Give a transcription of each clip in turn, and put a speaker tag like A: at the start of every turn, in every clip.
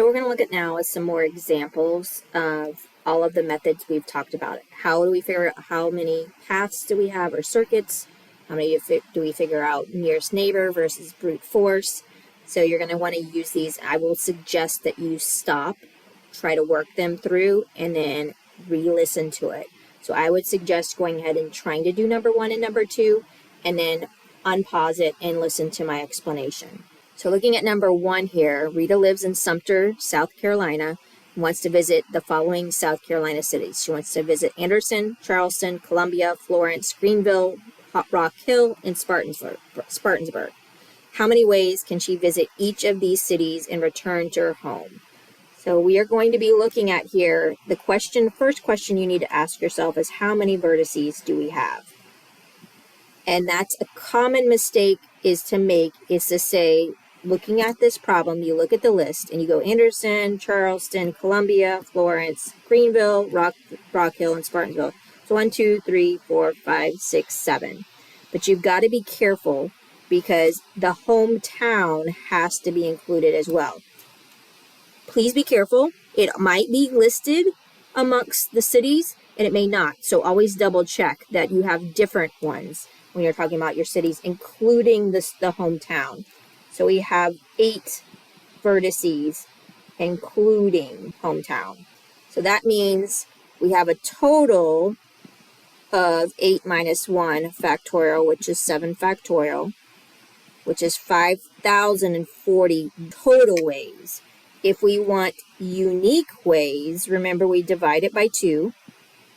A: So we're going to look at now some more examples of all of the methods we've talked about. How do we figure out how many paths do we have or circuits? How many do we figure out nearest neighbor versus brute force? So you're going to want to use these. I will suggest that you stop, try to work them through, and then re-listen to it. So I would suggest going ahead and trying to do number 1 and number 2, and then unpause it and listen to my explanation. So looking at number 1 here, Rita lives in Sumter, South Carolina, and wants to visit the following South Carolina cities. She wants to visit Anderson, Charleston, Columbia, Florence, Greenville, Rock Hill, and Spartanburg. How many ways can she visit each of these cities and return to her home? So we are going to be looking at here, first question you need to ask yourself is how many vertices do we have? And that's a common mistake is to say, looking at this problem, you look at the list and you go Anderson, Charleston, Columbia, Florence, Greenville, Rock Hill, and Spartanburg. So 1, 2, 3, 4, 5, 6, 7. But you've got to be careful because the hometown has to be included as well. Please be careful. It might be listed amongst the cities and it may not. So always double check that you have different ones when you're talking about your cities, including the hometown. So we have 8 vertices, including hometown. So that means we have a total of 8 minus 1 factorial, which is 7 factorial, which is 5,040 total ways. If we want unique ways, remember we divide it by 2.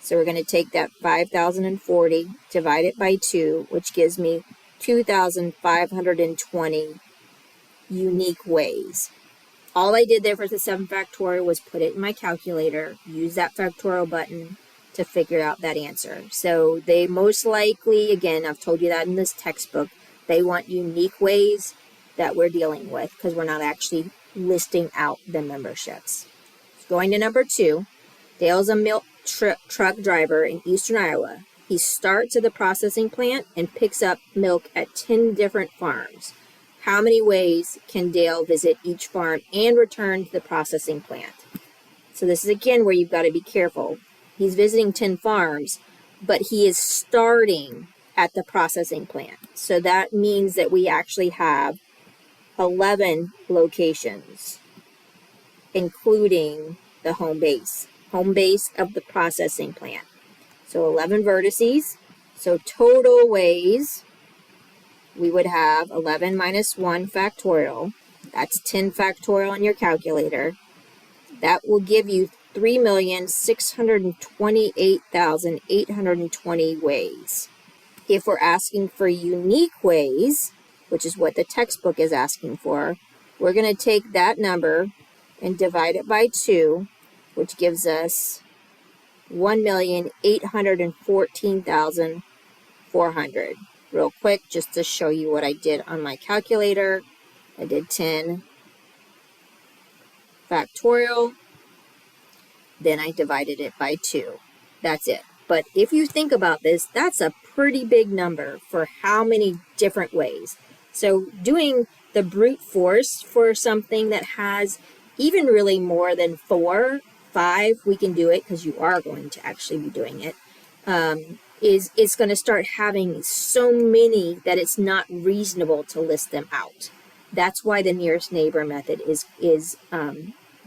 A: So we're going to take that 5,040, divide it by 2, which gives me 2,520 unique ways. All I did there for the 7 factorial was put it in my calculator, use that factorial button to figure out that answer. So they most likely, again, I've told you that in this textbook, they want unique ways that we're dealing with because we're not actually listing out the memberships. Going to number 2, Dale's a milk truck driver in eastern Iowa. He starts at the processing plant and picks up milk at 10 different farms. How many ways can Dale visit each farm and return to the processing plant? So this is again where you've got to be careful. He's visiting 10 farms, but he is starting at the processing plant. So that means that we actually have 11 locations, including the home base of the processing plant. So 11 vertices. So total ways, we would have 11 minus 1 factorial. That's 10 factorial on your calculator. That will give you 3,628,820 ways. If we're asking for unique ways, which is what the textbook is asking for, we're going to take that number and divide it by 2, which gives us 1,814,400. Real quick, just to show you what I did on my calculator, I did 10 factorial, then I divided it by 2. That's it. But if you think about this, that's a pretty big number for how many different ways. So doing the brute force for something that has even really more than 4, 5, we can do it because you are going to actually be doing it. It's going to start having so many that it's not reasonable to list them out. That's why the nearest neighbor method is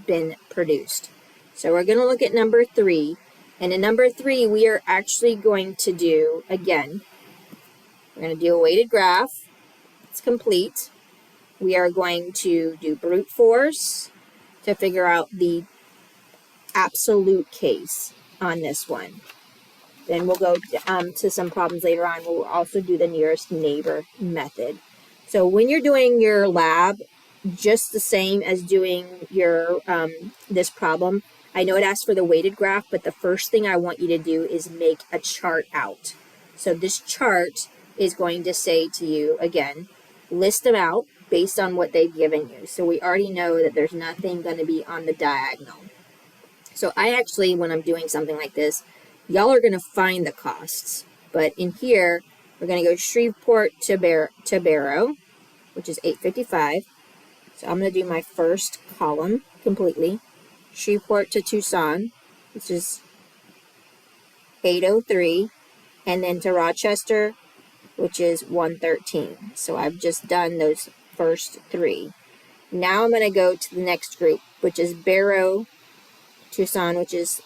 A: been produced. So we're going to look at number 3. And in number 3, we are actually going to do, again, we're going to do a weighted graph. It's complete. We are going to do brute force to figure out the absolute case on this one. Then we'll go to some problems later on. We'll also do the nearest neighbor method. So when you're doing your lab, just the same as doing your this problem, I know it asks for the weighted graph, but the first thing I want you to do is make a chart out. So this chart is going to say to you, again, list them out based on what they've given you. So we already know that there's nothing going to be on the diagonal. So I actually, when I'm doing something like this, y'all are going to find the costs. But in here, we're going to go Shreveport to Barrow, which is $855. So I'm going to do my first column, completely. Shreveport to Tucson, which is 803, and then to Rochester, which is 113. So I've just done those first 3. Now I'm going to go to the next group, which is Barrow, Tucson, which is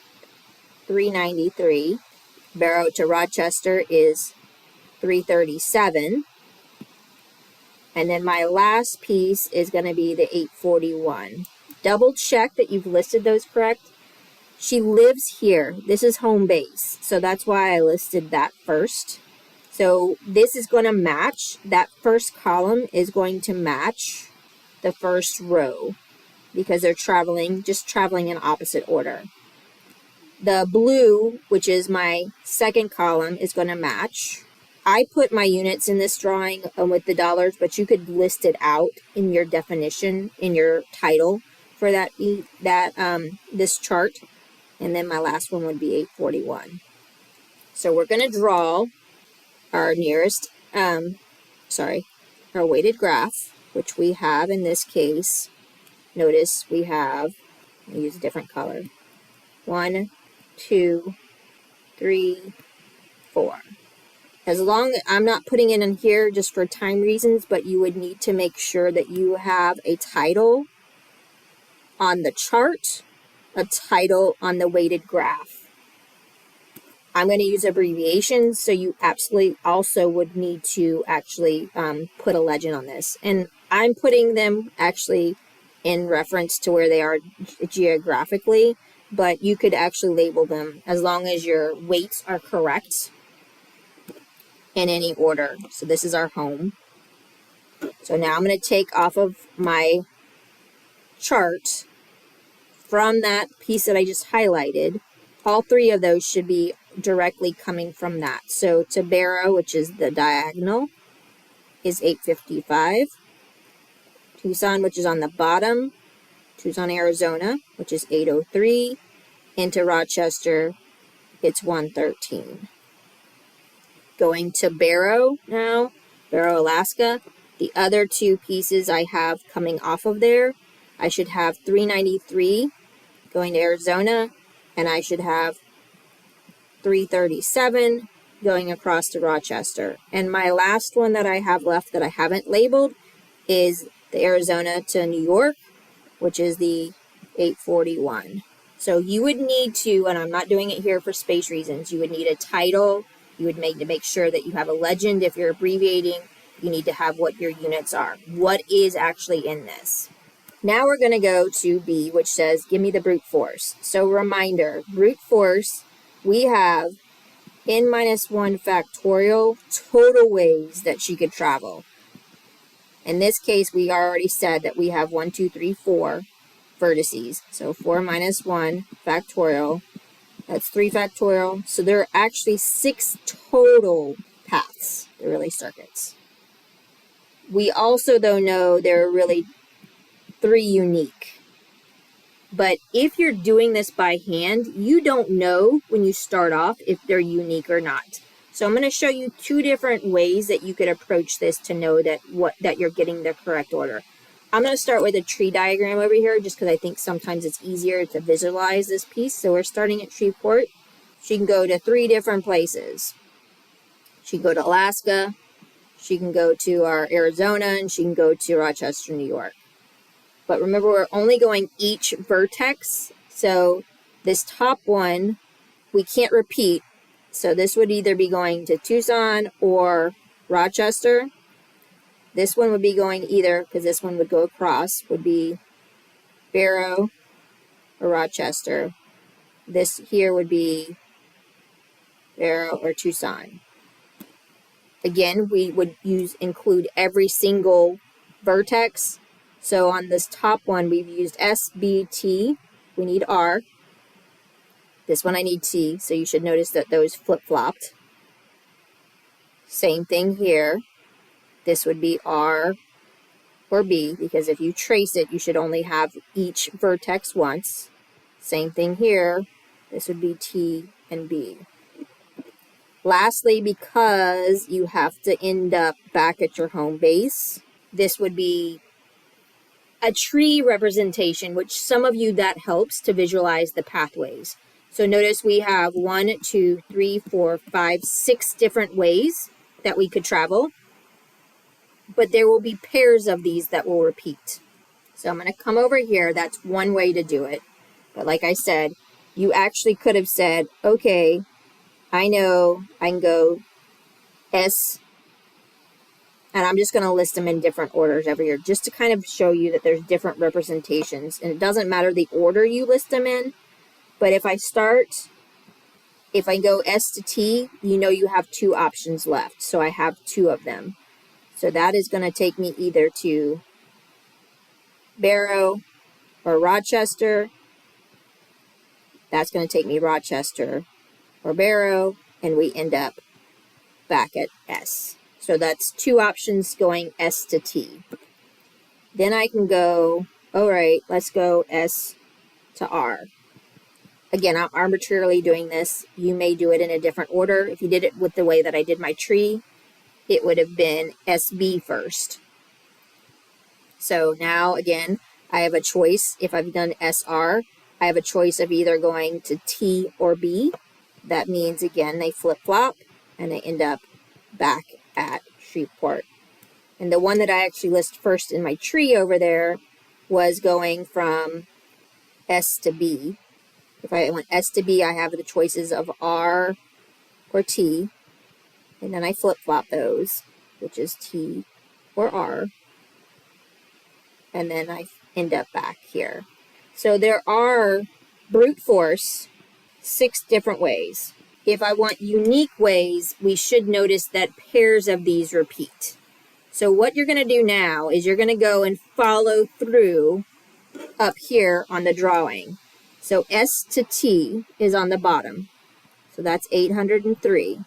A: 393. Barrow to Rochester is 337. And then my last piece is going to be the 841. Double check that you've listed those correct. She lives here. This is home base. So that's why I listed that first. So this is going to match. That first column is going to match the first row because they're just traveling in opposite order. The blue, which is my second column, is going to match. I put my units in this drawing with the dollars, but you could list it out in your definition, in your title for this chart. And then my last one would be 841. So we're going to draw our our weighted graph, which we have in this case. Notice we have, I'll use a different color. 1, 2, 3, 4. As long as I'm not putting it in here just for time reasons, but you would need to make sure that you have a title on the chart, a title on the weighted graph. I'm going to use abbreviations, so you absolutely also would need to actually put a legend on this. And I'm putting them actually in reference to where they are geographically, but you could actually label them as long as your weights are correct in any order. So this is our home. So now I'm going to take off of my chart from that piece that I just highlighted. All 3 of those should be directly coming from that. So to Barrow, which is the diagonal, is 855. Tucson, which is on the bottom, Tucson, Arizona, which is 803. Into Rochester, it's 113. Going to Barrow now, Barrow, Alaska. The other 2 pieces I have coming off of there, I should have 393 going to Arizona, and I should have 337 going across to Rochester. And my last one that I have left that I haven't labeled is the Arizona to New York, which is the 841. So you would need to, and I'm not doing it here for space reasons, you would need a title. You would need to make sure that you have a legend. If you're abbreviating, you need to have what your units are. What is actually in this? Now we're going to go to B, which says, give me the brute force. So reminder, brute force, we have n minus 1 factorial total ways that she could travel. In this case, we already said that we have 1, 2, 3, 4 vertices. So 4 minus 1 factorial, that's 3 factorial. So there are actually 6 total paths. They're really circuits. We also, though, know there are really 3 unique. But if you're doing this by hand, you don't know when you start off if they're unique or not. So I'm going to show you 2 different ways that you could approach this to know that you're getting the correct order. I'm going to start with a tree diagram over here just because I think sometimes it's easier to visualize this piece. So we're starting at Shreveport. She can go to 3 different places. She can go to Alaska, she can go to our Arizona, and she can go to Rochester, New York. But remember, we're only going each vertex. So this top one, we can't repeat. So this would either be going to Tucson or Rochester. This one would be going either, because this one would go across, would be Barrow or Rochester. This here would be Barrow or Tucson. Again, we would include every single vertex. So on this top one, we've used S, B, T. We need R. This one I need T, so you should notice that those flip-flopped. Same thing here. This would be R or B, because if you trace it, you should only have each vertex once. Same thing here. This would be T and B. Lastly, because you have to end up back at your home base, this would be a tree representation, which some of you that helps to visualize the pathways. So notice we have 1, 2, 3, 4, 5, 6 different ways that we could travel, but there will be pairs of these that will repeat. So I'm going to come over here. That's one way to do it. But like I said, you actually could have said, okay, I know I can go S, and I'm just going to list them in different orders every year just to kind of show you that there's different representations. And it doesn't matter the order you list them in. But if I go S to T, you know you have 2 options left. So I have 2 of them. So that is going to take me either to Barrow or Rochester. That's going to take me Rochester or Barrow, and we end up back at S. So that's 2 options going S to T. Then I can go, all right, let's go S to R. Again, I'm arbitrarily doing this. You may do it in a different order. If you did it with the way that I did my tree, it would have been SB first. So now, again, I have a choice. If I've done SR, I have a choice of either going to T or B. That means, again, they flip-flop, and they end up back at Shreveport. And the one that I actually list first in my tree over there was going from S to B. If I went S to B, I have the choices of R or T. And then I flip-flop those, which is T or R. And then I end up back here. So there are brute force 6 different ways. If I want unique ways, we should notice that pairs of these repeat. So what you're going to do now is you're going to go and follow through up here on the drawing. So S to T is on the bottom. So that's 803.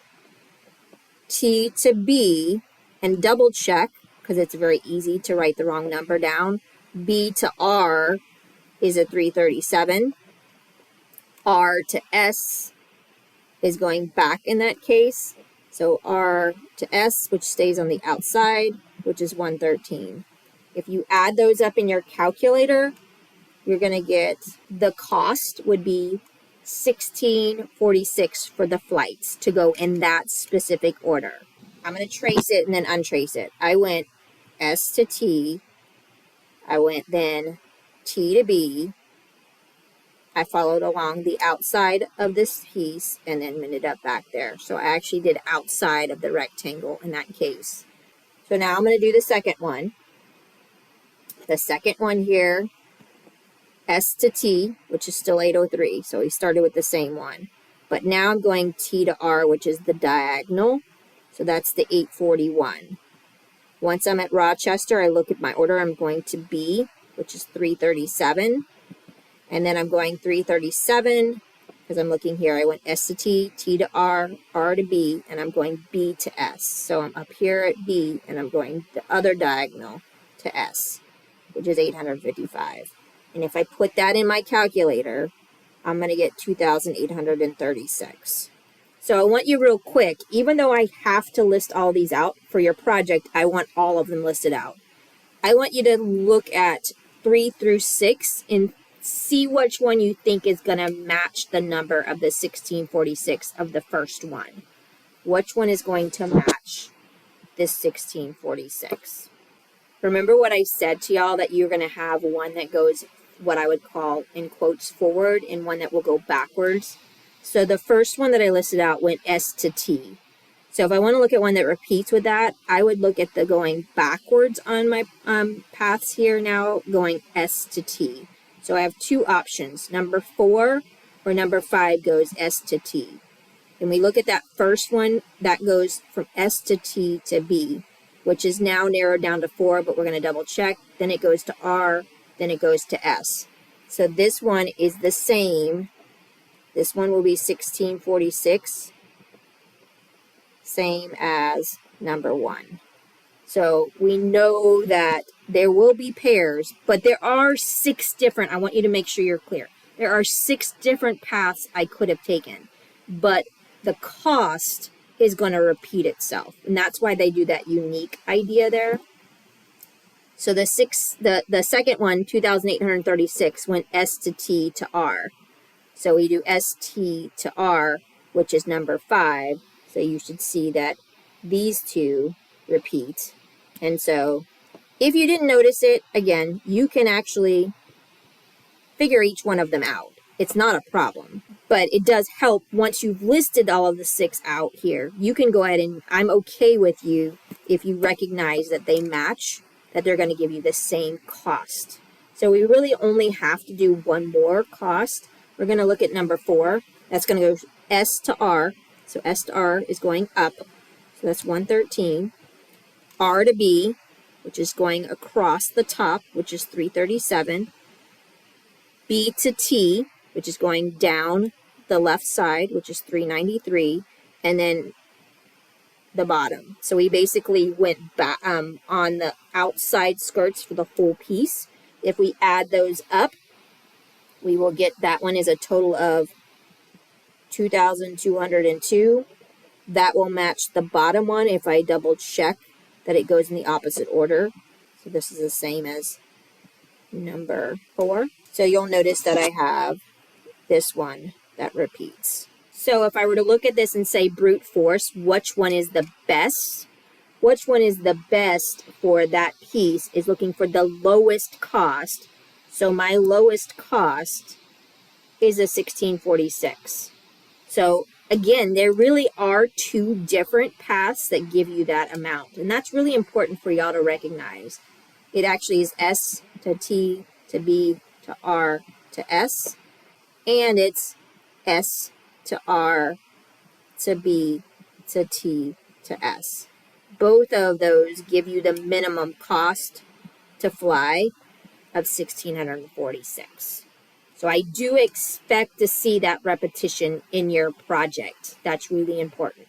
A: T to B, and double check, because it's very easy to write the wrong number down. B to R is a 337. R to S is going back in that case. So R to S, which stays on the outside, which is 113. If you add those up in your calculator, you're going to get the cost would be $16.46 for the flights to go in that specific order. I'm going to trace it and then untrace it. I went S to T. I went then T to B. I followed along the outside of this piece and then ended up back there. So I actually did outside of the rectangle in that case. So now I'm going to do the second one. The second one here, S to T, which is still 803. So we started with the same one. But now I'm going T to R, which is the diagonal. So that's the 841. Once I'm at Rochester, I look at my order. I'm going to B, which is 337. And then I'm going 337, because I'm looking here. I went S to T, T to R, R to B, and I'm going B to S. So I'm up here at B, and I'm going the other diagonal to S, which is 855. And if I put that in my calculator, I'm going to get 2,836. So I want you real quick, even though I have to list all these out for your project, I want all of them listed out. I want you to look at 3 through 6 and see which one you think is going to match the number of the 1646 of the first one. Which one is going to match this 1646? Remember what I said to y'all, that you're going to have one that goes what I would call in quotes forward and one that will go backwards. So the first one that I listed out went S to T. So if I want to look at one that repeats with that, I would look at the going backwards on my paths here now, going S to T. So I have 2 options. Number 4 or number 5 goes S to T. And we look at that first one, that goes from S to T to B, which is now narrowed down to 4, but we're going to double check. Then it goes to R, then it goes to S. So this one is the same. This one will be 1646, same as number 1. So we know that there will be pairs, but there are 6 different, I want you to make sure you're clear. There are 6 different paths I could have taken, but the cost is going to repeat itself. And that's why they do that unique idea there. So the second one, 2,836, went S to T to R. So we do ST to R, which is number 5. So you should see that these two repeat. And so if you didn't notice it, again, you can actually figure each one of them out. It's not a problem, but it does help once you've listed all of the 6 out here. You can go ahead and I'm okay with you if you recognize that they match, that they're going to give you the same cost. So we really only have to do one more cost. We're going to look at number 4. That's going to go S to R. So S to R is going up. So that's 113. R to B, which is going across the top, which is 337. B to T, which is going down the left side, which is 393. And then the bottom. So we basically went back on the outside skirts for the whole piece. If we add those up, we will get that one is a total of 2,202. That will match the bottom one if I double check that it goes in the opposite order. So this is the same as number 4. So you'll notice that I have this one that repeats. So if I were to look at this and say brute force, which one is the best? Which one is the best for that piece is looking for the lowest cost. So my lowest cost is a 1646. So again, there really are 2 different paths that give you that amount. And that's really important for y'all to recognize. It actually is S to T to B to R to S. And it's S to R to B to T to S. Both of those give you the minimum cost to fly of 1,646. So I do expect to see that repetition in your project. That's really important.